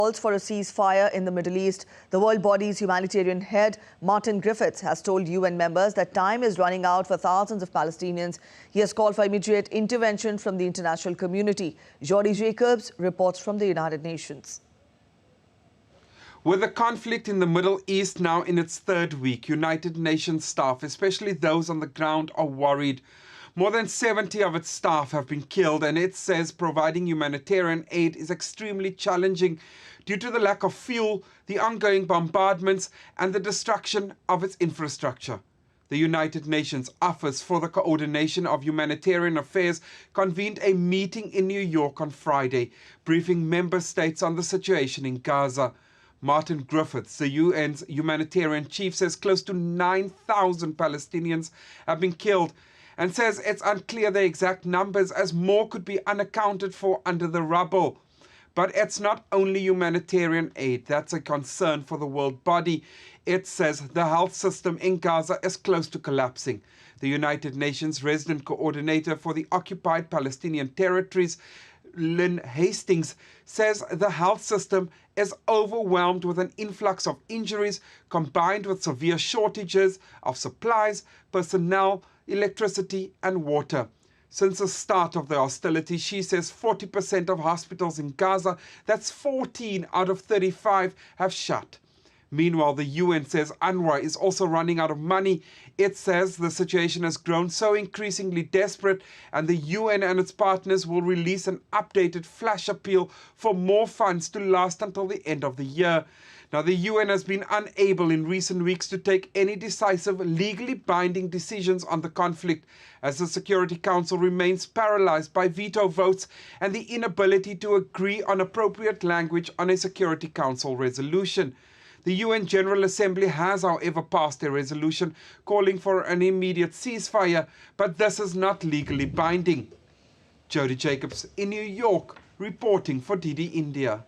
calls for a ceasefire in the Middle East. The world body's humanitarian head, Martin Griffiths, has told UN members that time is running out for thousands of Palestinians. He has called for immediate intervention from the international community. Jody Jacobs reports from the United Nations. With the conflict in the Middle East now in its third week, United Nations staff, especially those on the ground, are worried. More than 70 of its staff have been killed, and it says providing humanitarian aid is extremely challenging due to the lack of fuel, the ongoing bombardments, and the destruction of its infrastructure. The United Nations Office for the Coordination of Humanitarian Affairs convened a meeting in New York on Friday, briefing member states on the situation in Gaza. Martin Griffiths, the UN's humanitarian chief, says close to 9,000 Palestinians have been killed and says it's unclear the exact numbers, as more could be unaccounted for under the rubble. But it's not only humanitarian aid that's a concern for the world body. It says the health system in Gaza is close to collapsing. The United Nations resident coordinator for the occupied Palestinian territories, Lynn Hastings, says the health system is overwhelmed with an influx of injuries combined with severe shortages of supplies, personnel, electricity and water. Since the start of the hostilities, she says 40% of hospitals in Gaza, that's 14 out of 35, have shut. Meanwhile, the UN says UNRWA is also running out of money. It says the situation has grown so increasingly desperate, and the UN and its partners will release an updated flash appeal for more funds to last until the end of the year. Now, the UN has been unable in recent weeks to take any decisive, legally binding decisions on the conflict, as the Security Council remains paralyzed by veto votes and the inability to agree on appropriate language on a Security Council resolution. The UN General Assembly has, however, passed a resolution calling for an immediate ceasefire, but this is not legally binding. Jody Jacobs in New York, reporting for DD India.